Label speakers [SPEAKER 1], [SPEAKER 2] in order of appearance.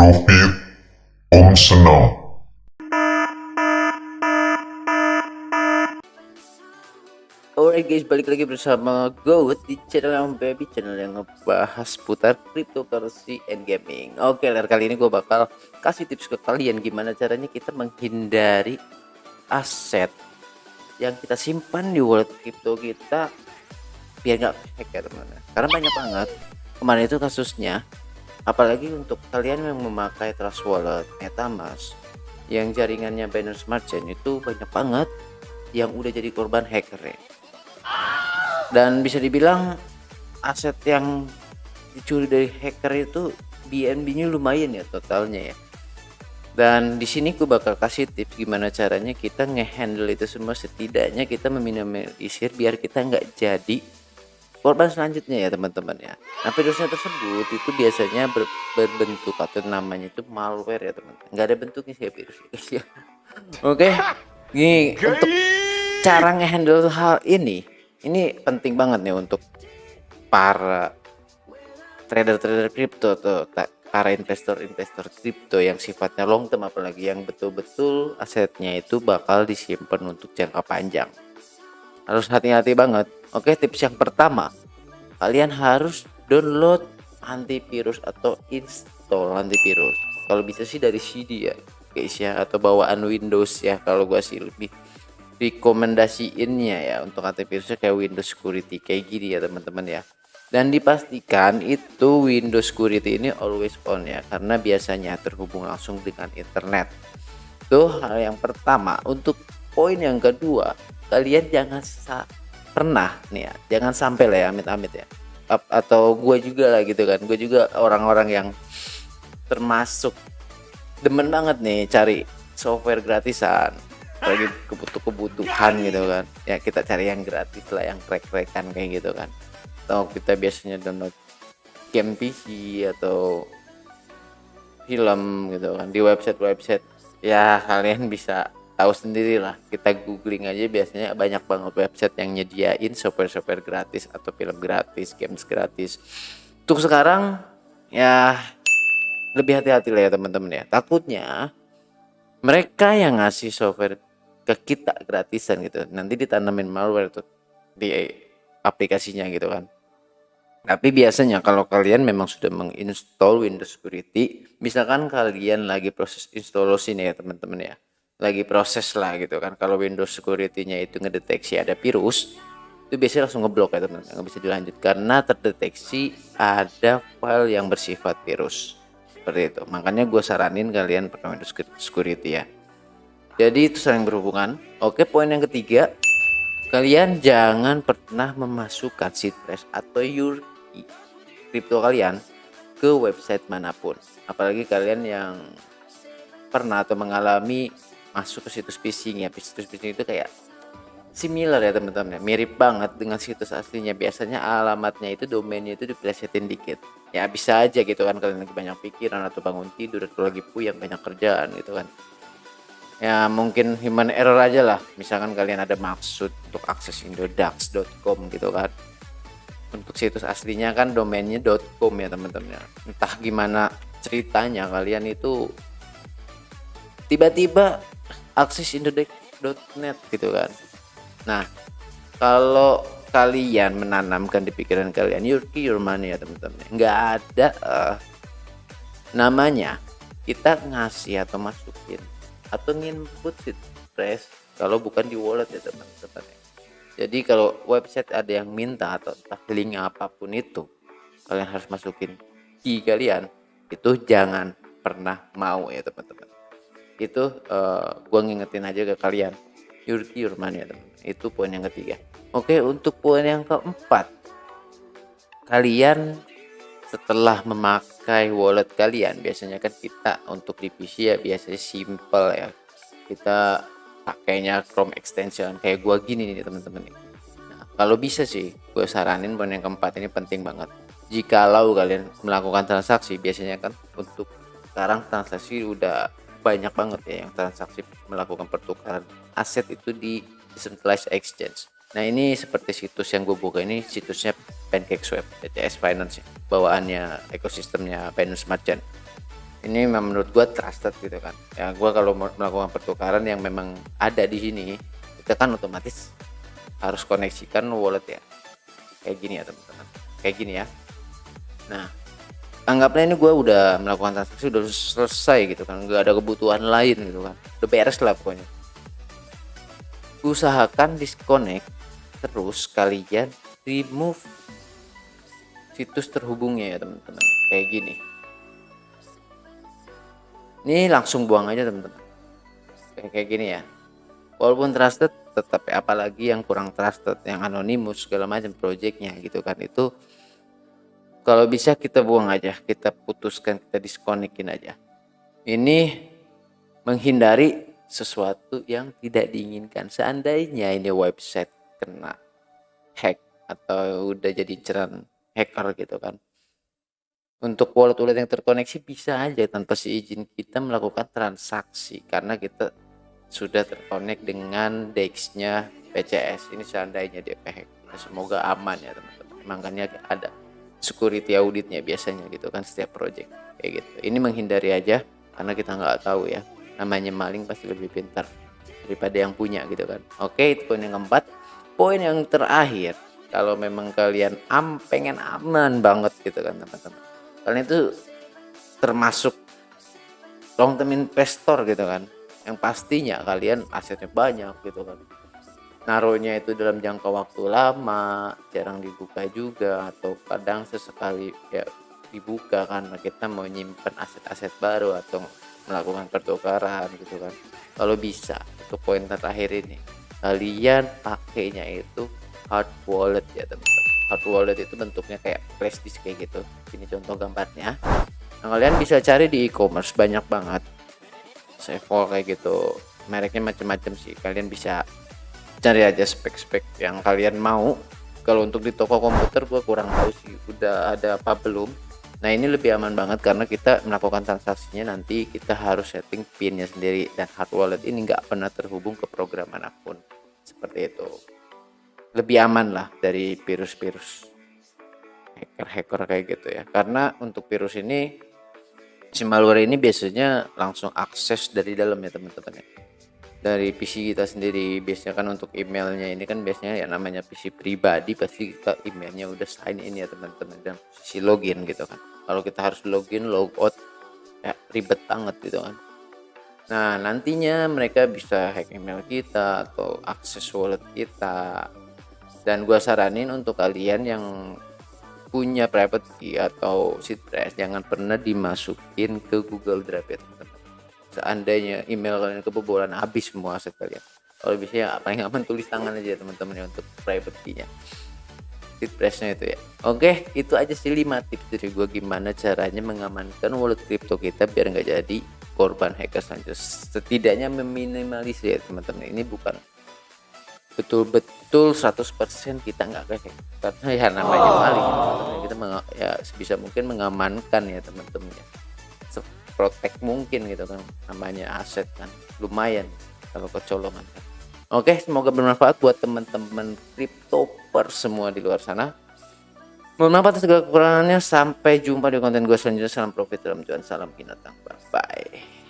[SPEAKER 1] Profit Om Senang.
[SPEAKER 2] Alright guys, balik lagi bersama gue di channel yang baby, channel yang ngebahas putar cryptocurrency and gaming. Oke, kali ini gue bakal kasih tips ke kalian gimana caranya kita menghindari aset yang kita simpan di wallet crypto kita biar nggak hack ya teman-teman. Karena banyak banget kemarin itu kasusnya, apalagi untuk kalian yang memakai Trust Wallet, MetaMask, yang jaringannya Binance Smart Chain itu banyak banget yang udah jadi korban hacker ya. Dan bisa dibilang aset yang dicuri dari hacker itu BNB-nya lumayan ya totalnya ya. Dan di sini gue bakal kasih tips gimana caranya kita ngehandle itu semua, setidaknya kita meminimalisir biar kita nggak jadi korban selanjutnya ya teman-teman ya. Nah, virusnya tersebut itu biasanya berbentuk atau namanya itu malware ya teman-teman. Nggak ada bentuknya sih virus guys ya. Oke, ini untuk cara ngehandle hal ini penting banget nih untuk para trader-trader kripto atau para investor-investor kripto yang sifatnya long term, apalagi yang betul-betul asetnya itu bakal disimpan untuk jangka panjang. Harus hati-hati banget. Oke, tips yang pertama, kalian harus download antivirus atau install antivirus. Kalau bisa sih dari CD ya guys ya, atau bawaan Windows ya. Kalau gua sih lebih rekomendasiinnya ya untuk antivirusnya kayak Windows Security kayak gini ya teman-teman ya. Dan dipastikan itu Windows Security ini always on ya, karena biasanya terhubung langsung dengan internet. Itu hal yang pertama. Untuk poin yang kedua, kalian jangan pernah nih ya, jangan sampai lah ya, amit-amit ya, atau gue juga lah gitu kan, gue juga orang-orang yang termasuk demen banget nih cari software gratisan lagi kebutuhan gitu kan ya, kita cari yang gratis lah, yang krek-krekan kayak gitu kan. Atau kita biasanya download game PC atau film gitu kan di website ya, kalian bisa tahu sendiri lah, kita googling aja biasanya banyak banget website yang nyediain software gratis atau film gratis, games gratis. Untuk sekarang ya lebih hati-hati lah ya teman-teman ya, takutnya mereka yang ngasih software ke kita gratisan gitu nanti ditanamin malware tuh di aplikasinya gitu kan. Tapi biasanya kalau kalian memang sudah menginstall Windows Security, misalkan kalian lagi proses instalasi nih ya teman-teman ya, lagi proses lah gitu kan, kalau Windows Security-nya itu ngedeteksi ada virus, itu biasanya langsung ngeblok ya teman-teman, nggak bisa dilanjut karena terdeteksi ada file yang bersifat virus seperti itu. Makanya gue saranin kalian pakai Windows Security ya. Jadi itu saling berhubungan. Oke, poin yang ketiga, kalian jangan pernah memasukkan seed phrase atau your key kripto kalian ke website manapun. Apalagi kalian yang pernah atau mengalami masuk ke situs phishing ya. Situs phishing itu kayak similar ya teman-teman ya, mirip banget dengan situs aslinya. Biasanya alamatnya itu, domainnya itu diplesetin dikit. Ya bisa aja gitu kan, kalian lagi banyak pikiran atau bangun tidur atau lagi puyeng banyak kerjaan gitu kan. Ya mungkin human error aja lah, misalkan kalian ada maksud untuk akses indodax.com gitu kan, untuk situs aslinya kan domainnya .com ya teman-teman ya. Entah gimana ceritanya kalian itu tiba-tiba akses indodax.net gitu kan. Nah, kalau kalian menanamkan di pikiran kalian your key your money ya teman-teman, nggak ada namanya kita ngasih atau masukin atau nginput seed phrase kalau bukan di wallet ya teman-teman. Jadi kalau website ada yang minta atau entah link apapun itu, kalian harus masukin key kalian, itu jangan pernah mau ya teman-teman. Itu gua ngingetin aja ke kalian, your key your money ya teman-teman. Itu poin yang ketiga. Oke, untuk poin yang keempat, kalian setelah memakai wallet kalian, biasanya kan kita untuk di PC ya biasanya simple ya, kita pakainya Chrome extension kayak gua gini nih teman-teman nih. Nah, kalau bisa sih gue saranin poin yang keempat ini penting banget. Jikalau kalian melakukan transaksi, biasanya kan untuk sekarang transaksi udah banyak banget ya yang transaksi melakukan pertukaran aset itu di decentralized exchange. Nah ini seperti situs yang gue buka ini, situsnya PancakeSwap, BTS Finance ya, bawaannya ekosistemnya Binance Smart Chain. Ini memang menurut gua trusted gitu kan. Ya gua kalau mau melakukan pertukaran yang memang ada di sini, kita kan otomatis harus koneksikan wallet ya. Kayak gini ya teman-teman. Kayak gini ya. Nah, anggaplah ini gua udah melakukan transaksi udah selesai gitu kan. Nggak ada kebutuhan lain gitu kan. Udah beres lah pokoknya. Usahakan disconnect terus kalian remove situs terhubungnya ya teman-teman. Kayak gini. Ini langsung buang aja teman-teman. Kayak gini ya. Walaupun trusted tetap ya, apalagi yang kurang trusted, yang anonimus segala macam projectnya gitu kan, itu kalau bisa kita buang aja, kita putuskan, kita disconnectin aja. Ini menghindari sesuatu yang tidak diinginkan. Seandainya ini website kena hack atau udah jadi inceran hacker gitu kan, untuk wallet-wallet yang terkoneksi bisa aja tanpa seizin kita melakukan transaksi karena kita sudah terkonek dengan DEX-nya PCS. Ini seandainya dia kehack. Semoga aman ya teman-teman. Makanya ada security auditnya biasanya gitu kan setiap project kayak gitu. Ini menghindari aja karena kita nggak tahu ya. Namanya maling pasti lebih pintar daripada yang punya gitu kan. Oke, itu poin yang keempat. Poin yang terakhir, kalau memang kalian pengen aman banget gitu kan teman-teman, kalian itu termasuk long term investor gitu kan, yang pastinya kalian asetnya banyak gitu kan, naruhnya itu dalam jangka waktu lama, jarang dibuka juga, atau kadang sesekali ya dibuka karena kita mau nyimpen aset-aset baru atau melakukan pertukaran gitu kan. Kalau bisa, itu poin terakhir ini, kalian pakainya itu hard wallet ya teman-teman. Hard wallet itu bentuknya kayak flash disk kayak gitu. Ini contoh gambarnya. Nah, kalian bisa cari di e-commerce banyak banget. Sevol kayak gitu. Mereknya macam-macam sih. Kalian bisa cari aja spek-spek yang kalian mau. Kalau untuk di toko komputer gue kurang tahu sih udah ada apa belum. Nah, ini lebih aman banget karena kita melakukan transaksinya nanti kita harus setting pinnya sendiri, dan hard wallet ini nggak pernah terhubung ke program manapun. Seperti itu. Lebih aman lah dari virus-virus hacker-hacker kayak gitu ya. Karena untuk virus ini, si malware ini biasanya langsung akses dari dalam ya teman-teman ya. Dari PC kita sendiri. Biasanya kan untuk emailnya ini kan biasanya ya namanya PC pribadi, pasti kita emailnya udah sign in ya teman-teman, dan posisi login gitu kan. Kalau kita harus login logout ya ribet banget gitu kan. Nah, nantinya mereka bisa hack email kita atau akses wallet kita. Dan gua saranin untuk kalian yang punya private key atau seedpress, jangan pernah dimasukin ke Google Drive ya teman-teman. Seandainya email kalian kebobolan, habis semua aset kalian. Kalau bisa ya paling aman tulis tangan aja teman-teman ya untuk private key-nya, seedpress-nya itu ya. Oke, itu aja sih 5 tips dari gue gimana caranya mengamankan wallet crypto kita biar nggak jadi korban hacker selanjutnya. Setidaknya meminimalisir ya teman-teman. Ini bukan betul-betul 100% kita nggak kehack, karena ya namanya maling ya teman-teman. Kita ya sebisa mungkin mengamankan ya teman-teman ya, protect mungkin gitu kan, namanya aset kan lumayan kalau kecolongan kan. Oke, semoga bermanfaat buat teman-teman cryptopers semua di luar sana. Mohon maaf atas segala kekurangannya. Sampai jumpa di konten gue selanjutnya. Salam profit dalam cuan, salam binatang, bye bye.